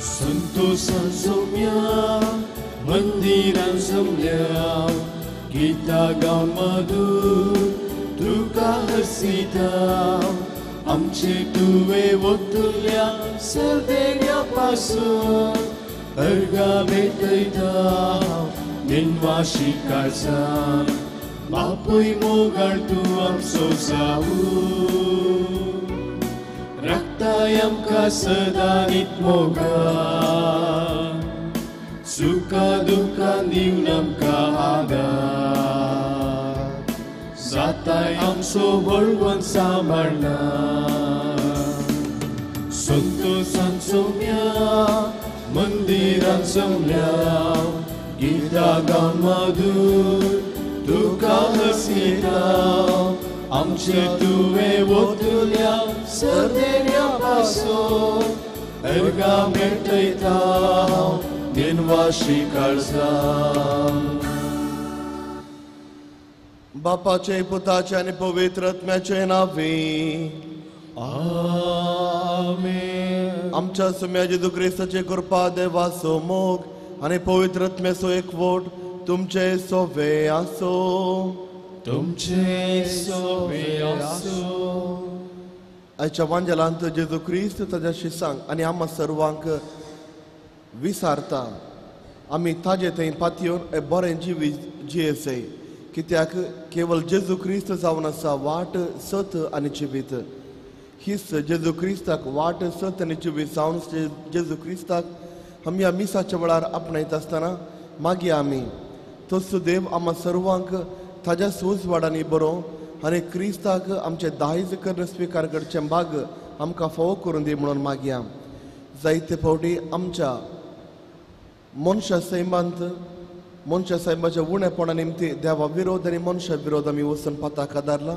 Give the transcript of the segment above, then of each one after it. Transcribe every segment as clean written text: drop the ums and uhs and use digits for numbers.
Sentosa somia mandiran semlia kita gaun madu duka hasita amche tuwe wotulya serdenya pasun harga betaita ninwashi karsan mapui mogar tuam sosau Raktayam kasedanit moga Suka duka niunam kaada Zatayam sohorwan samarna Sentosan somya Mandiran semlia Gita gaun madur Duka hasita Amche tuwe wotulya serdenya paso erga metaita ninwashi karzam बापाचे पुताचे आणि पवित्र आत्म्याचे नावे आमेन आमच्या सुम्या जेजू ख्रिस्ताचे कृपा देवासो मोग आणि पवित्र आत्म्याचो एकवट तुमचे सोवे आसो तुमचे सोवे आसो आयच्या वांजलांत जेजू ख्रिस्त ताच्या शिसांक आनी आम्हा सर्वांक विसारता आमी ताजे थंय पातयेवन बरें जियेसय कित्याक केवळ जेजू ख्रिस्त जावन आसा वाट सत आनी जिवीत हीच जेजू ख्रिस्ताक वाट सत आनी जिवीत जावन जेजू ख्रिस्ताक आमी ह्या मिसाच्या वेळार आपणायत आसतना मागीर आमी तसो देव आम्हा सर्वांक ताज्या सुवाडांनी बरो आनी क्रिस्ताक आमचे दायज करन स्विकार करचे भाग आमकां फावो करून दी म्हणून मागया जायते फावटी आमच्या मनशा सैमांत मनशा सैमाच्या उणेपणा निमती देवा विरोध आनी मनशा विरोध आमी वचून पाताक आदारला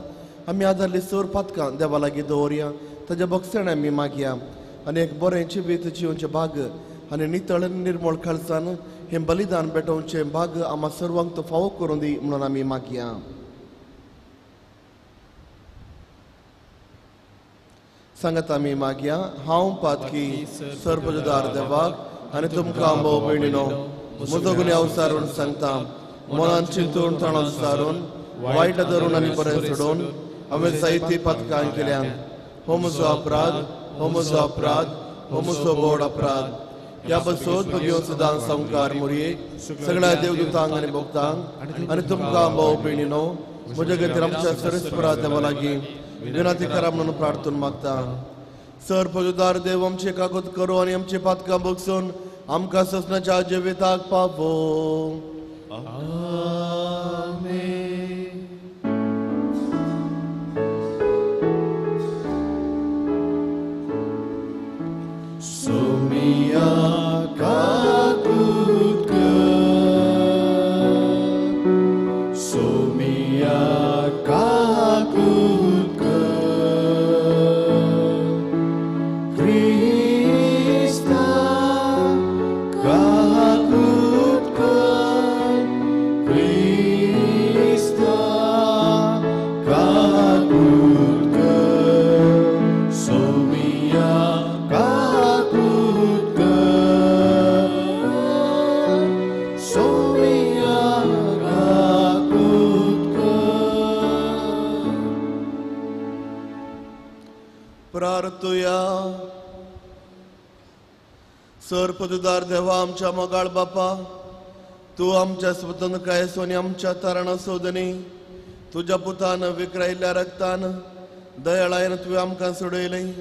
आमी आदारली सर पातकां देवा लागीं दवरया ताज्या बक्षण आमी मागया आनी एक बरें जिवीत जिवचे भाग आनी नितळ निर्मळ खर्चान हे बलिदान भेटोवचे भाग आम्हा सर्वांक तो फावो करून दी म्हणून आमी मागया सांगत आमी मागया हांव पातकी सर्वजदार देवाक आनी तुमकां भाव भयणीनो म्हजो गुन्हे अवसारून सांगता मनान चिंतून तणाव सारून वायट धरून आनी बरें सोडून हांवें जायती पातकां केल्यात हो म्हजो अपराध हो म्हजो अपराध हो म्हजो व्हड अपराध ह्या बसोत घेवन सदां संवकार मुरये सगळ्या देवदूतांक आनी भक्तांक आनी तुमकां भाव भयणीनो म्हजे खातीर आमच्या सरस्वरा देवा लागीं विनंती करा म्हणून प्रार्थून मागता सर्वजदार देव आमचे कागद करो आनी आमची पातकां बगसून आमकां ससनाच्या जिविताक पावो आमेन सोमिया काकूत कर सोमिया काकूत कर क्रिस्ता काकूत कर क्रिस्ता काकूत कर सोमिया प्रार्थुया सर्वजदार देवा आमच्या मोगाळ बापा तू आमच्या स्वतंत्रकायेसो आनी आमच्या तारणा सोदनी तुज्या पुतान विक्रायिल्ल्या रक्तान दयाळायेन तुवें आमकां सोडयलें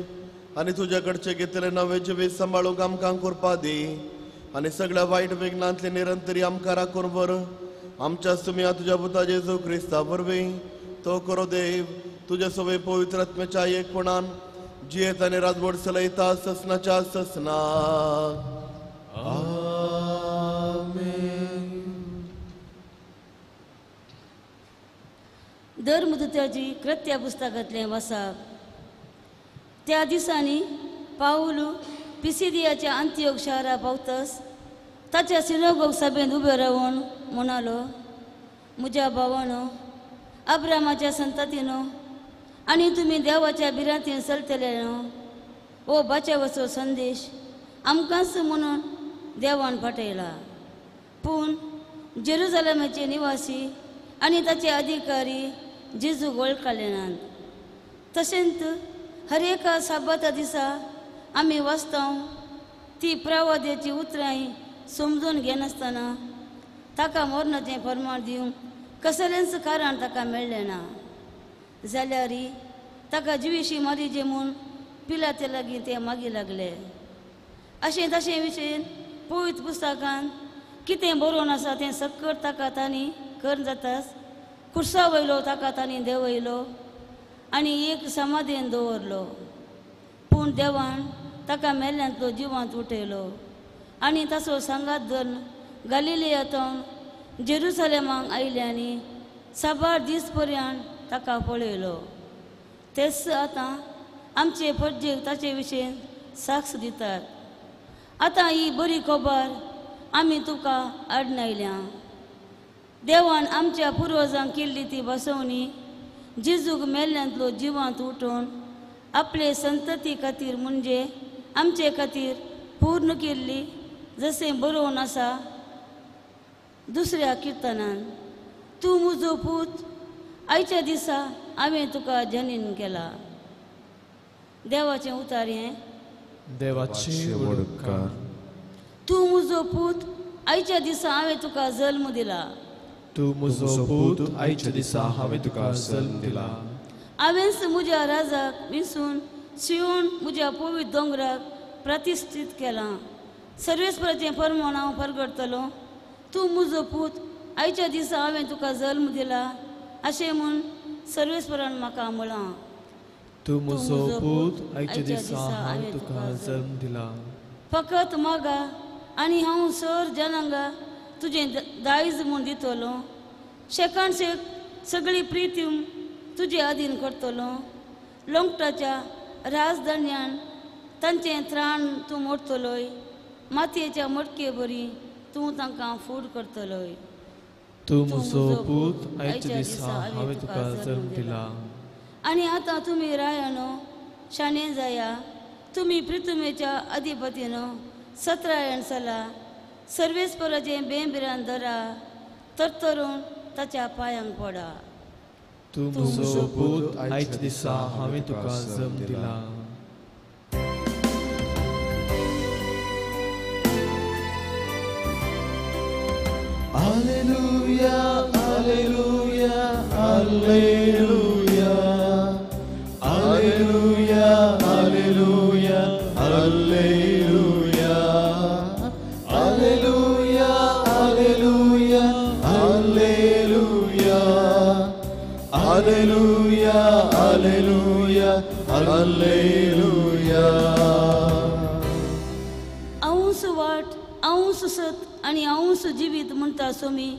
आनी तुजे कडचे घेतले नवे जिवीत सांबाळूंक आमकां कृपा दी आनी सगळ्या वायट विघ्नांतली निरंतरी आमकां राखून वर आमच्या सुम्या तुज्या पुता जेजू क्रिस्ता वरवीं तो करो देव तुजे सवय पवित्र आत्म्याच्या एकपणान जियेत आनी राजवट चलयता ससनाच्या ससना आमेन दर मुदत्याची कृत्या पुस्तकांतलें वाचप त्या दिसांनी पाऊल पिसिदियाच्या अंत्योक शारा पावतस ताच्या सिनोगोग सभेंत उबे रावन म्हणालो म्हज्या भावानो अब्रामाच्या संततीनो आनी तुमी देवाच्या बिरांतीन चलतले न्हू ओ बाच्या वचो संदेश आमकांच म्हणून देवान पाठयला. पूण जेरुसलेमाचे निवासी आनी ताचे अधिकारी जेजूक वळखले नात. तशेंच हर एका साबाता दिसा आमी वाचतां ती प्रवाद्याची उतरां समजून घेनासतना ताका मरणाचें फर्माण दिवंक कसलेंच कारण ताका मेळ्ळें ना. जाल्यार ताका जिवीशी मारीचे म्हूण पिलाते लागीं ते मागी लागले. अशें तशें विशयेन पवित्र पुस्तकांत कितें बरोवन आसा तें सकट ताका तांणी कर जाताच खुर्सा वयलो ताका तांणी देंवयलो आनी एक समाधीन दवरलो. पूण देवान ताका मेल्ल्यांतलो जिवांत उठयलो आनी ताचो सांगात धरून गलिलियांतून जेरुसलेमाक आयले आनी 6 दीस पर्यंत ताका पळयलो. तेच आतां आमचे फर्जेक ताचे विशयेन साक्ष दितात. आतां ही बरी खबर आमी तुका आडनायल्या. देवान आमच्या पुर्वजांक केल्ली ती बसवणी जेजूक मेल्ल्यांतलो जिवांत उठोवन आपले संतती खातीर म्हणजे आमचे खातीर पूर्ण केल्ली, जशें बरोवन आसा दुसऱ्या किर्तनान, तूं म्हजो पूत आयच्या दिसा हांवें तुका जनीन केला. देवाचें उतार हें. देवाचे वडकार. तूं म्हजो पूत आयच्या दिसा हांवें तुका जल्म दिला. तूं म्हजो पूत आयच्या दिसा हांवें तुका जल्म दिला. हांवेंच म्हज्या राजाक विंसून सियोन म्हज्या पवित्र दोंगराक प्रतिश्ठीत केलां. सर्वेस्पराचें फर्माण हांव परगडतलो. तूं म्हजो पूत आयच्या दिसा हांवें तुका जल्म दिला अशें म्हूण सर्वेस्परान म्हाका म्हळां. तूं म्हजो पूत आयच्या दिसा हांवें तुका जल्म दिला. फकत मागा आनी हांव सर जनांगा तुजें दायज म्हूण दितलो. शेकाण सगळी प्रितीम तुजे अधीन करतलो. लोंगटाच्या राजधान्यान तांचें त्राण तूं मोडटलोय. मातयेच्या मडके बरी तूं तांकां फूड करतलोय. तूं म्हजो पूत आयच्या दिसा हांवें तुका जल्म दिला. आनी आतां तुमी रायानो शाणे जाया. तुमी प्रितुमेच्या अधिपतीनो सत्रायण चला. सर्वेस्पराचें बेंबिरान धरा. तरतरून ताच्या पांयांक पडा. तूं म्हजो पूत आयच्या दिसा हांवें तुका जल्म दिला. Alleluia, alleluia, alleluia. Alleluia, alleluia, alleluia. Alleluia, alleluia, alleluia. Alleluia, alleluia, alleluia. हांवूच वाट, हांवूच सत आनी हांवूच जिवीत म्हणटा सोमी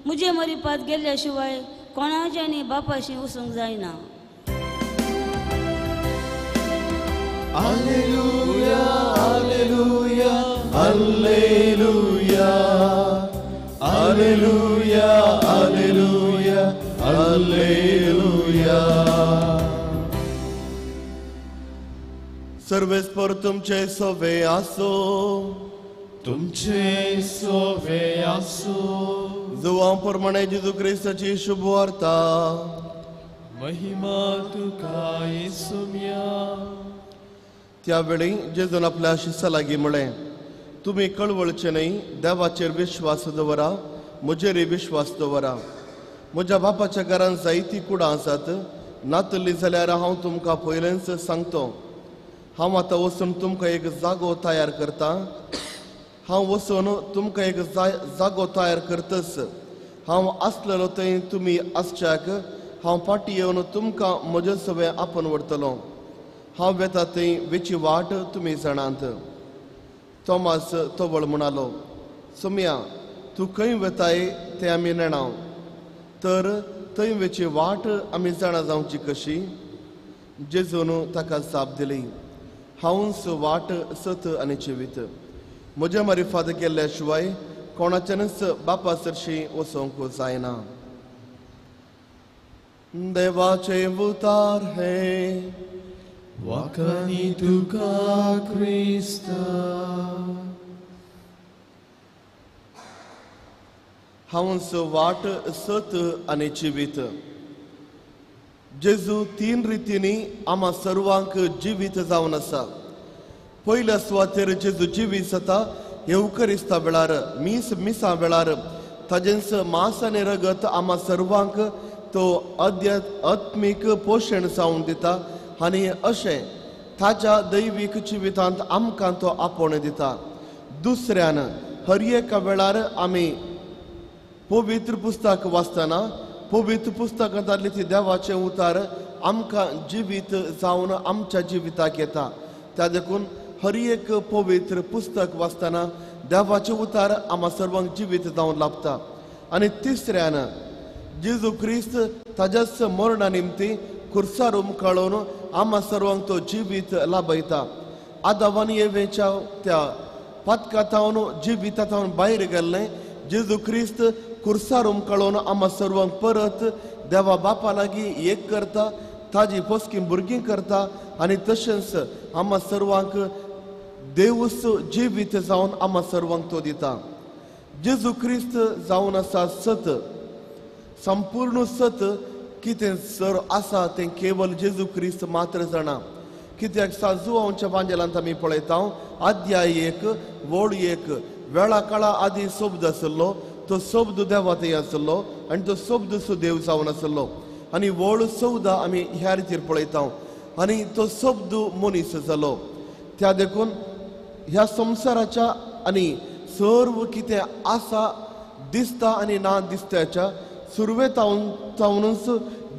म्हजे मरिपात गेल्ल्या शिवाय कोणाच्यानी बापाशी वचूंक जायना. Alleluia, alleluia, alleluia. Alleluia, alleluia, alleluia. सर्वेस्पर तुमचे सोवे आसो. तुमचे सोवे आसो. जुवां प्रमाणे जेजू क्रिस्ताची शुभ वार्ता. महिमा तुका येसुम्या. त्यावेळी जेजून आपल्या शिष्या लागीं म्हळें, तुमी कळवळचे न्हय, देवाचेर विश्वास दवरा, म्हजेरय विश्वास दवरा. म्हज्या बापाच्या घरांत जायतीं कुडां आसात. नातली जाल्यार हांव तुमकां पयलेंच सांगतो. हांव आतां वचून तुमकां एक जागो तयार करता. हांव वचून तुमकां एक जागो तयार करतस. हांव आसलेलो थंय तुमी आसच्याक हांव फाटीं येवन तुमकां म्हजे सवे आपोवन व्हरतलो. हांव वेता थंय वेची वाट तुमी जाणात. तोमास तोवळ म्हणालो, सोम्या, तूं खंय वेताय तें आमी नेणाव. तर थंय वेची वाट आमी जाणा जावची कशी? जेजून ताका जाप दिली, हांवूच वाट, सत आनी जिवीत. म्हज्या मारिफात केल्ल्या शिवाय कोणाच्यानच बापा सरशी वचोंक जायना. देवाचे उतार हे. Wakani tuka Krista. हांवच वाट सत आनी जिवीत. जेजू 3 रितींनी आम्हा सर्वांक जिवीत जावन आसा. पयल्या सुवातेर जेजू जिवीत जाता येवकरिस्ता वेळार मिसा वेळार ताजेंच मांस आनी रगत आम्हा सर्वांक तो आत्मीक पोशण जावन दिता आनी अशें ताच्या दैवीक जिवितांत आमकां तो आपोण दिता. दुसऱ्यान हर एका वेळार आमी पवित्र पुस्तक वाचतना पवित्र पुस्तकांतले ती देवाचे उतार आमकां जिवीत जावन आमच्या जिविताक येता. त्या देखून हर एक पवित्र पुस्तक वाचतना देवाचे उतार आम्हा सर्वांक जिवीत जावन लाभता. आनी तिसऱ्यान जेजू क्रिस्त ताच्याच मरणा निमती खुर्सार उमकाळून आम्हा सर्वांक तो जिवीत लाभयता. आदावान येवेच्या त्या पथकांतावन जिवितांतावन भायर गेल्लें जेजू क्रिस्त खुर्सार उमकाळून आम्हा सर्वांक परत देवा बापा लागीं एक करता, ताजी पोसकी भुरगीं करता आनी तशेंच आम्हा सर्वांक देवूच जिवीत जावन आम्हा सर्वांक तो दिता. जेजू क्रिस्त जावन आसा सत, संपूर्ण सत. कितें सर आसा तें केवल जेजू क्रिस्त मात्र जाणा. कित्याक सांजुआंच्या बांजेलांत आमी पळयता अध्याय 1 वोड 1 वेळा काळा आदी शब्द आसलो, तो शब्द देवातय आसलो आनी तो शब्द देव जावन आसलो. आनी वोड 14 आमी ह्या रितीर पळयता आनी तो शब्द मनीस जालो. त्या देखून ह्या संवसाराच्या आनी सर्व कितें आसा दिसता आनी ना दिसत्याच्या सुरवेतावनूच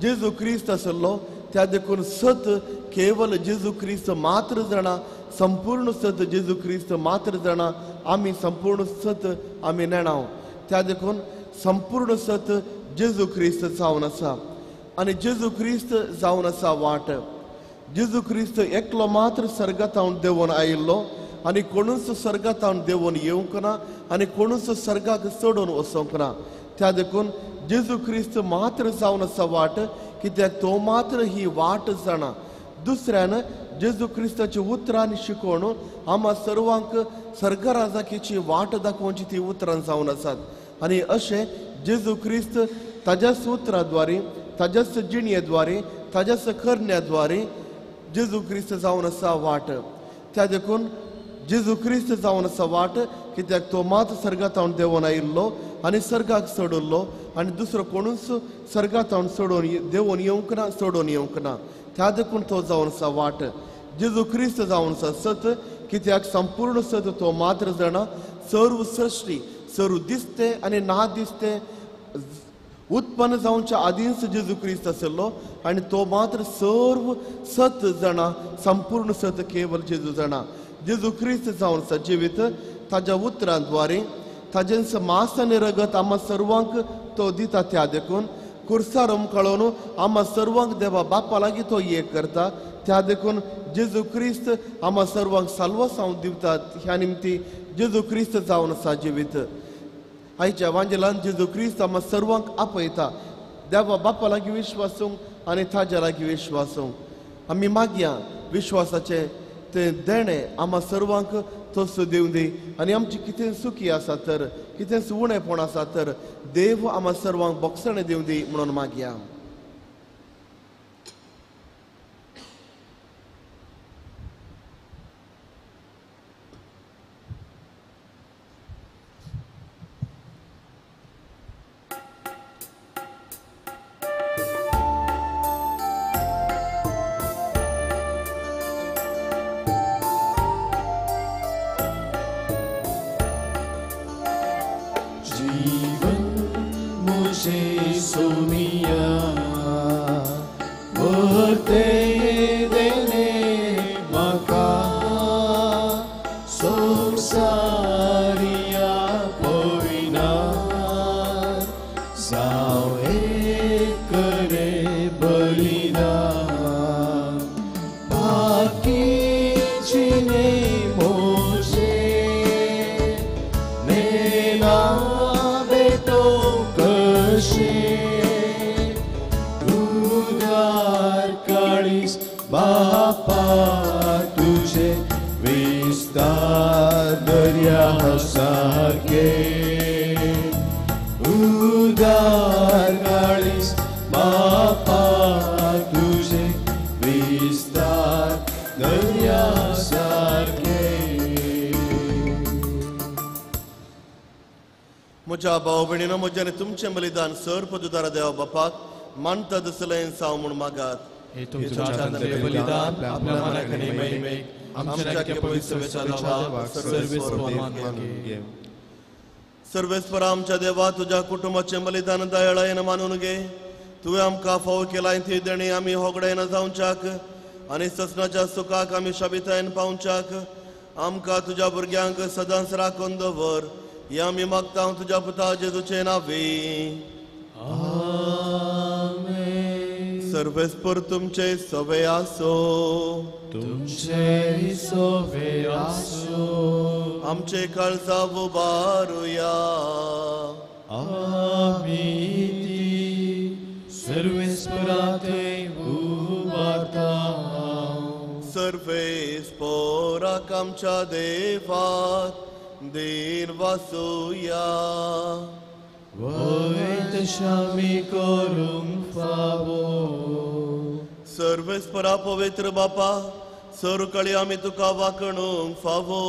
जेजू क्रिस्त आसलो. त्या देखून सत केवल जेजू क्रिस्त मात्र जाणा, संपूर्ण सत जेजू क्रिस्त मात्र जाणा. आमी संपूर्ण सत आमी नेणाव. त्या देखून संपूर्ण सत जेजू क्रिस्त जावन आसा आनी जेजू क्रिस्त जावन आसा वाट. जेजू क्रिस्त एकलो मात्र सर्गांतावन देंवन आयिल्लो आनी कोणूच सर्गांतावन देंवन येवंक ना आनी कोणूच सर्गाक सोडून वचोंक ना. त्या देखून जेजू क्रिस्त मात्र जावन आसा वाट, कित्याक तो मात्र ही वाट जाणा. दुसऱ्यान जेजू क्रिस्ताची उतरां शिकोवन आम्हा सर्वांक सर्ग राजाकीची वाट दाखोवची ती उतरां जावन आसात. आनी अशें जेजू क्रिस्त ताच्याच उतरांद्वारे, ताच्याच जिणयेद्वारे, ताच्याच करण्याद्वारे जेजू क्रिस्त जावन आसा वाट. त्या देखून जेजू क्रिस्त जावन आसा वाट, कित्याक तो मात सर्गांतावन देंवन आयिल्लो आनी सर्गाक सोडुल्लो आनी दुसरो कोणूच सर्गांतावन सोडून देंवन येवंक ना, सोडून येवंक ना. त्या देखून तो जावन आसा वाट. जेजू क्रिस्त जावन आसा सत, कित्याक संपूर्ण सत तो मात्र जाणा. सर्व सृश्टी, सर्व दिसते आनी ना दिसते उत्पन्न जावच्या आदींच जेजू क्रिस्त आसलो आनी तो मात्र सर्व सत जाणा. संपूर्ण सत केवल जेजू जाणा. जेजू क्रिस्त जावन आसा जिवीत ताच्या उतरांद्वारे, ताजेंच मांस आनी रगत आम्हा सर्वांक तो दिता. त्या देखून खुर्सार उमकाळून आम्हा सर्वांक देवा बापा लागीं तो एक करता. त्या देखून जेजू क्रिस्त आम्हा सर्वांक साल्वासांव दिवतात. ह्या निमती जेजू क्रिस्त जावन आसा जिवीत. आयच्या वांजेलांत जेजू क्रिस्त आम्हा सर्वांक आपयता. देवा बापा लागीं विश्वासूंक आनी ताज्या लागीं विश्वासूंक. आमी मागया विश्वासाचे ते देणें आम्हा सर्वांक तोच दिवं दी. आनी आमची कितें सुखी आसा तर, कितें उणेपण आसा तर देव आम्हा सर्वांक बोगसणें दिवं दी म्हणून मागया. जीवन मुझे सुनिया विस्तार दर्या सारखे उदार काळीस बापा तुझे विस्तार दर्या सारखे. म्हज्या भाव भयणीनो, म्हज्यान तुमचें बलिदान सर पदुदारा देवा बापाक मानता दसलें साव म्हूण मागात. हे तुमच्या चांदणे बलिदान आपल्या मनाकडे महिमेक आमच्या पवित्र विचारावा सर्वेस मागे. सर्वेस्परा आमच्या देवा, तुझ्या कुटुंबाचें बलिदान दयाळायेन मानून घे. तुवें आमकां फावो केलाय ती देणी आमी होगडायन जावच्याक आनी ससनाच्या सुखाक आमी शाबितायेन पावच्याक आमकां तुज्या भुरग्यांक सदांच राखून दवर. हे आमी मागता तुज्या पुता जेजूचे नांवी. सर्वेस्पर तुमचे सवे आसो. तुमचे सवे आसो. आमचे काळजा उबारुया. आमी सर्वेस्पराते उबारता. सर्वेस्पराक आमच्या देवाक दिन वासुया. वैत शामी करूंक फावो. सर्वेस्परा पवित्र बापा, सरुकाळी आमी तुका वाकणूंक फावो.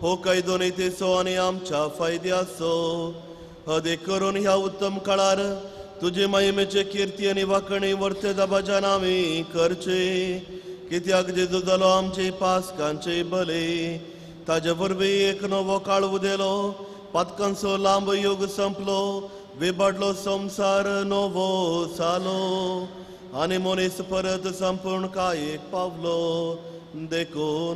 हो कायदो नेतेसो आनी आमच्या फायद्याचो. हदेक करून ह्या उत्तम काळार तुजे महिमेचे कीर्ती आनी वाकणी वर्ते दाबाच्या नावी करचे. कित्याक जेजू जालो आमचे पासकांचे बले. ताजे वरवीं एक नवो काळ उदेलो. पातकांचो लांब युग संपलो. विबाडलो संसार नवो जालो आनी मनीस परत संपूर्ण कायेक पावलो. देखून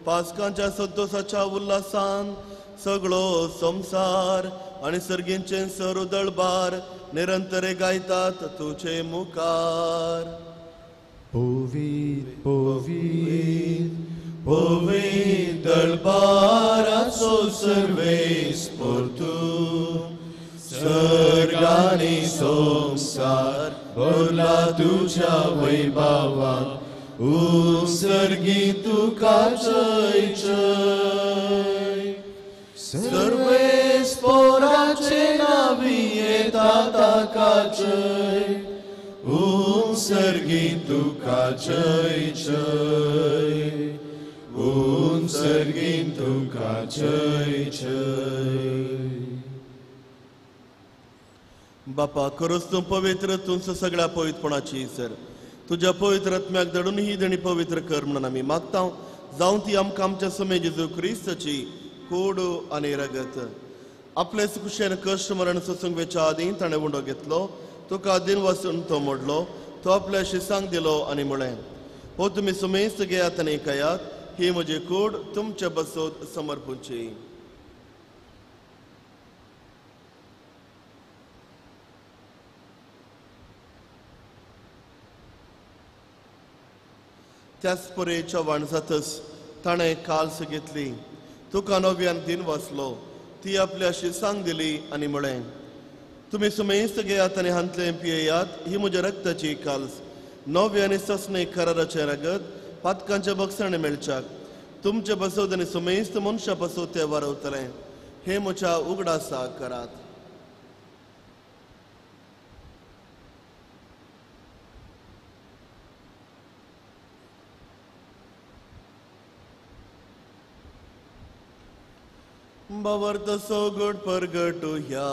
पासकांच्या संतोषाच्या उल्हासान सगळो संसार आनी सर्गींचे सरू दळबार निरंतरे गायतात तुझे मुखार. पोवीत पोवीत पोवीत दळबाराचो सर्वेस्पर तूं. सर्गानी संसार भरला तुझ्या वैभवान. सर्गी तुका जय जय. सर्वेस्पराचे नावी येता ताका जय. सर्गी तुका जय जय. सर्गी तुका जय जय. बापा, खरोच तूं पवित्र, तूंच सगळ्या पवित्रपणाची सर. तुझ्या पवित्र आत्म्याक धडून ही देणी पवित्र कर म्हणून आमी मागता. जावं ती आमकां आमच्या समय जेजू क्रिस्ताची कूड आनी रगत. आपले कुशेन कश्ट मरण सोसूंक वेच्या आदी ताणें उंडो घेतलो. तुका दिन वचून तो मोडलो. तो आपल्या शिसांक दिलो आनी म्हळें, हो तुमी सुमेस्त घेयात आनी खायात. ही म्हजी कूड तुमचे बसोत समर्पूची. त्याच परेच्या वाणजातच ताणें काल्स घेतली. तुका नव्यान दिन वाचलो. ती आपल्या शिसांक दिली आनी म्हळें, तुमी सुमेस्त घेयात आनी हांतले पियेयात. ही म्हज्या रक्ताची काल्स, नवे आनी ससणे कराराचें रगत पातकांचे बक्षणे मेळच्याक. तुमचे बसोत आनी सुमेस्त मनशां बसोत ते वारवतलें. हे म्हज्या उगडासा करात. बावर्त सोगड परगटुया.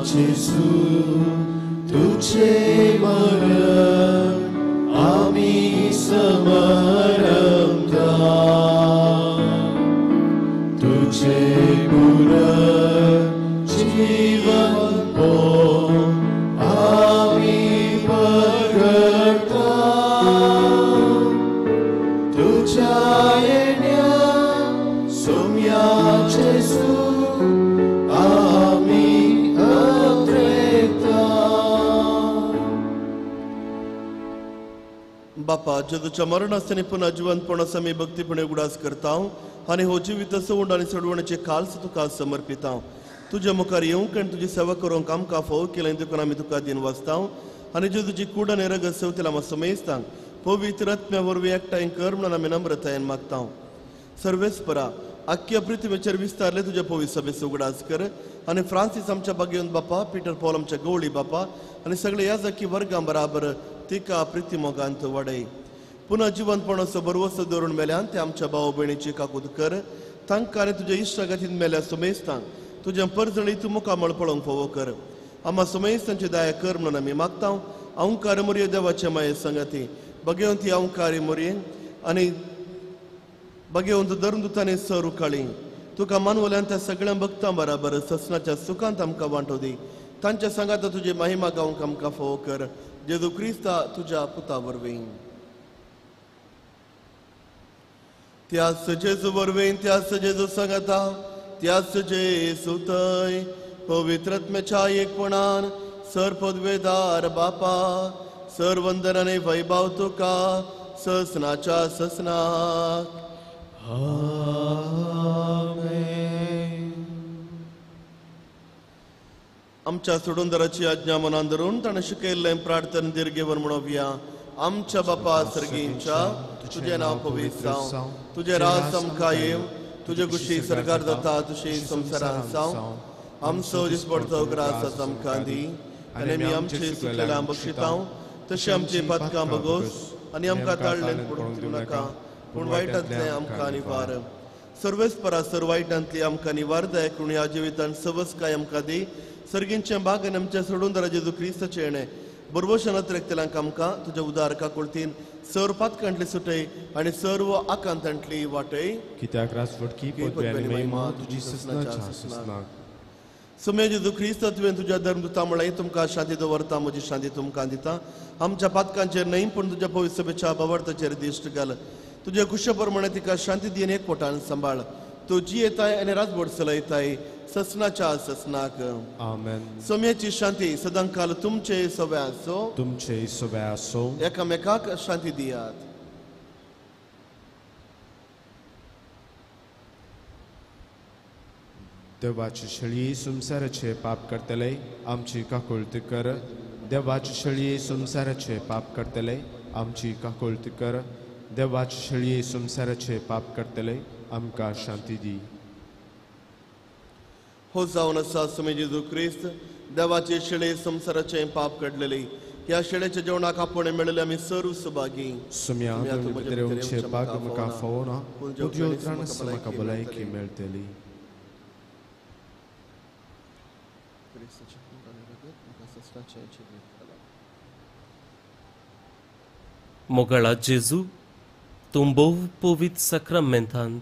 जेजू तुझे मरण आम्ही समरमता. तुझे पुनर्जीवन हो आम्ही प्रगटा. तुझ्या येण्या सोम्या जेजू बापा, जेजूच्या मरणासताना पुन्हा जिवंतपणास आमी भक्तीपणे उगडास करता आनी हो जिवीत सोंड आनी सडवण्याचे काल्स तुका समर्पिता. तुझ्या मुखार येवंक आनी तुजी सेवा करूंक आमकां फोव केलें देखून आमी तुका दिन वाचतां आनी जेजूची कूड आनी रगत सेवतेला आमी समेजतां पवित्र आत्म्या वरवीं एकठांय कर म्हणून आमी नम्रतायेन मागतां सर्वेस्परा आख्ख्या पृथ्वीचेर विस्तारले तुज्या पवित्र सभेचो उगडास कर आनी फ्रांसीस आमच्या बागेंत बापा पिटर पॉल आमच्या गवळी बापा आनी सगळे याजकी वर्गां बराबर तिका प्रितीमोगांत वाडय पुन्हा जिवंतपणाचो बरवसो दवरून मेल्यान ते आमच्या भाव भयणीची काकूद कर तांकां आनी तुज्या इश्टागतीन मेल्या समेजतां तुज्या परजणी तूं मुखार मळपळोवंक फोव कर आम्हा समेजतांची दया कर म्हणून आमी मागतां अवंकार मोरये देवाचे माये संगती बगेवंत ही अवंकारी मोरये आनी बगेवंत धर्मदुतांनी सर उखाळी तुका मानवल्यान त्या सगळ्या भक्तां बराबर ससनाच्या सुखांत आमकां वांटो दी तांच्या सांगात तुजी महिमा गावंक आमकां फोव कर जेजू क्रिस्ता तुज्या पुता वरवीं त्याच जेजू वरवीं त्याच जेजू सांगाता त्याच जेजू थंय पवित्र आत्म्याच्या एकपणान सर पदवेदार बापा सर वंदन आनी वैभव तुका ससनाच्या ससनाक आमच्या सोडूनदाराची आज्ञा मनान धरून ताणें शिकयल्लें प्रार्थना दीर्घेवर म्हणोवया आमच्या बापा सर्गींच्या तुजें नांव पवित्र जावं तुजें राज आमकां येव तुजे कुशी सरकार जाता तुशी संवसारांत जावं आमचो दिसपडतो ग्रास आमकां दी आनी आमी आमचे सुटलेल्या बक्षितांव तशें आमची पदकां बगोस आनी आमकां ताळलें पडूंक दिवं नाका पूण वायटांतलें आमकां निवार सर्वेस्परा सर वायटांतली आमकां निवार दया करून ह्या जिवितांत सवस्काय आमकां दी सर्गींचें भाग आनी आमच्या सोडूनदारा जेजू क्रिस्ताचें येणें बरोबरशनात रेखतल्यांक आमकां तुज्या उदार काकुळतीन सर पातकांतली सुटय आनी सर्व आकांतांतली वाटय कित्याक राजवटकी पदवी आनी महिमा तुजी ससनाच्या ससनाक सुमे जेजू क्रिस्त तुवें तुज्या धर्मदुता म्हळें तुमकां शांती दवरता म्हजी शांती तुमकां दिता आमच्या पातकांचेर न्हय पूण तुज्या पवित्र सभेच्या भावार्थाचेर दिश्ट घाल तुज्या कुशा प्रमाणे तिका शांती दिवन एक पोटान सांबाळ तूं जी येताय आनी राजवट चलयताय ससनाच्या ससनाक आमेन सोम्याची शांती सदांकाल तुमचे सोबे आसो तुमचे सोबे आसो एकामेकाक शांती दियात देवाची शळी संसाराचे पाप करतले आमची काकुळती कर देवाची शळी संसाराचे पाप करतले आमची काकुळती कर देवाची शळी संसाराचे पाप करतले आमकां शांती दी हो जावन आसा सुमे जेजू क्रिस्त देवाचे शेळे संसाराचे पाप काडलेले ह्या शेळेच्या जेवणाक आपण मेळले आमी सर्व सुभागी सुम्या तुमचे पाग म्हाका फोव ना तुज्यो त्रास म्हाका भलायकी मेळटली मोगळा जेजू तूं भोव पवित्र सक्रामेंतांत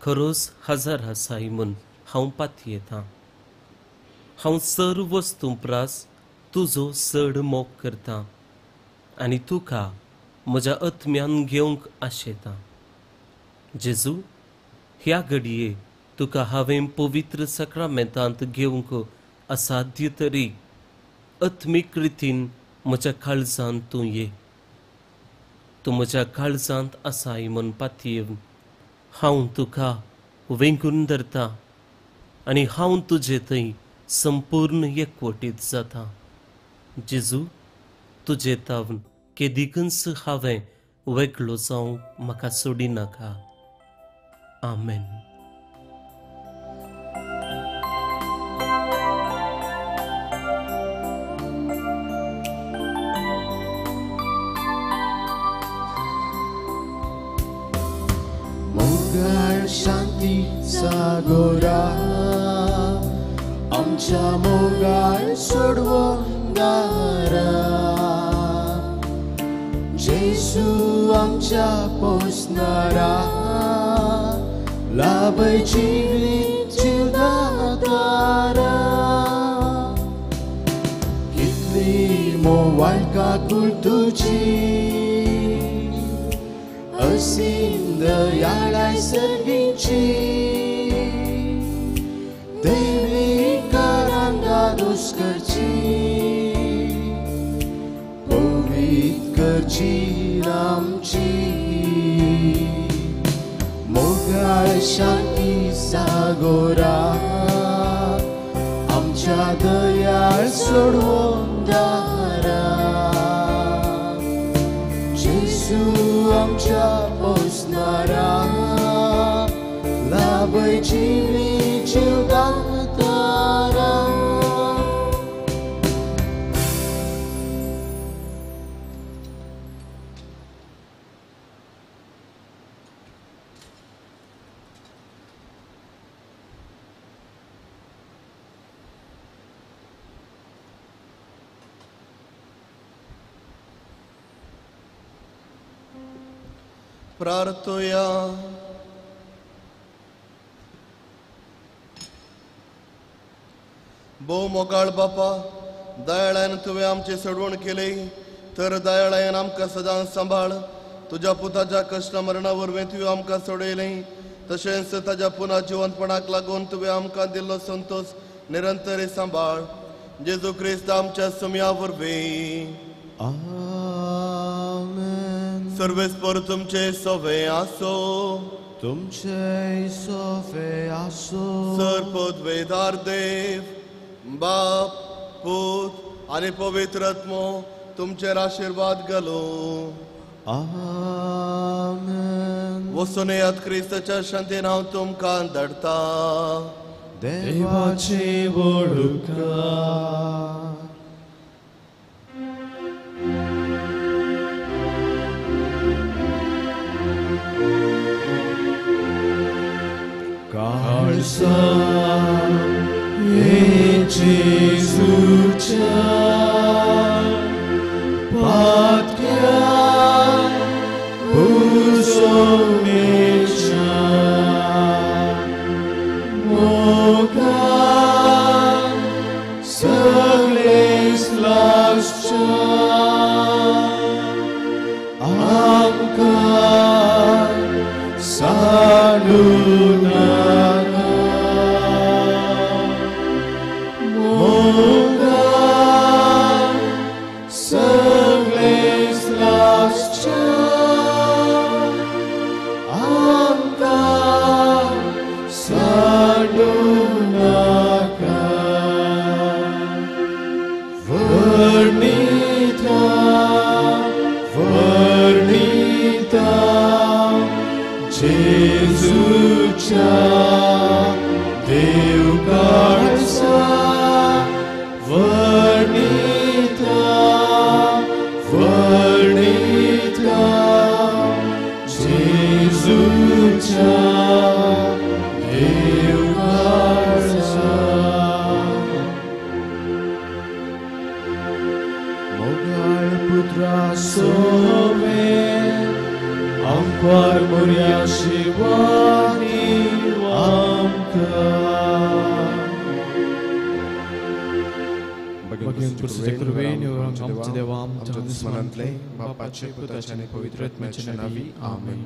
खरोच हजार आसाय म्हूण हांव पातयेतां हांव सर्व वस्तू प्रास तुजो चड मोग करतां आनी तुका म्हज्या आत्म्यान घेवंक आशेतां जेजू ह्या घडये तुका हांवें पवित्र सक्रामेंतांत घेवंक असाध्य तरी आत्मीक रितीन म्हज्या काळजांत तूं ये तूं म्हज्या काळजांत आसाय म्हूण पातयेवन हांव तुका वेंगून धरतां आनी हांव तुजे थंय संपूर्ण एकवटीत जाता जेजू तुजे तावन केदिकच हांवें वेगळो जावंक म्हाका सोडी नाका आमेन शांती सागोरा आमच्या मोगाळ सोडवंगारा जेजू आमच्या पोसणारा लाभची जीवदातारा कितली मोवाळ काकूळ तुझी असीम दयाळाय सर्गींची देवी कारांगा दुष्करची पवित्र करची आमची मोगाळ शांती सागोरा तुझ्या दयाळ सोडवून दारा जेजू आमच्या पोसणारा लाभय जिवी जीवदान तारा प्रार्थोया भोव मोगाळ बापा दयाळान तुवें आमची सोडवण केली तर दयाळान आमकां सदां सांबाळ तुज्या पुताच्या कश्ट मरणा वरवीं तुवें आमकां सोडयलें तशेंच ताज्या पुना जिवंतपणाक लागून तुवें आमकां दिल्लो संतोश निरंतर सांबाळ जेजू क्रिस्त आमच्या सुमया वरवीं आमेन सर्वेस्पर तुमचे सोवे आसो तुमचे सोवे आसो सरपद वेदार देव बाप पूत आनी पवित्र आत्मो तुमचेर आशीर्वाद घालो आमेन वचून येयात क्रिस्ताच्या शांतीन हांव तुमकां धाडटा देवाचे वळुका काळसा हे जेजूच्या पातक्या बुजवणेच्या मोगान सगळे स्लासच्या आमकां साडू नाका मोगान सगळे स्लासच्या आमकां साडू नाका वर्णिता वर्णिता जेजूच्या देव काळसा वर्णिता वर्णिता जेजूच्या देव काळसा मोगाळ पुत्रा सोवे आमकां मोरया शिवानी बघून पुरुषाचे कृपेने आमच्या देवा आमच्या मनांतले बापाचे पुताचे आणि पवित्र आत्म्याचे नावी आमेन.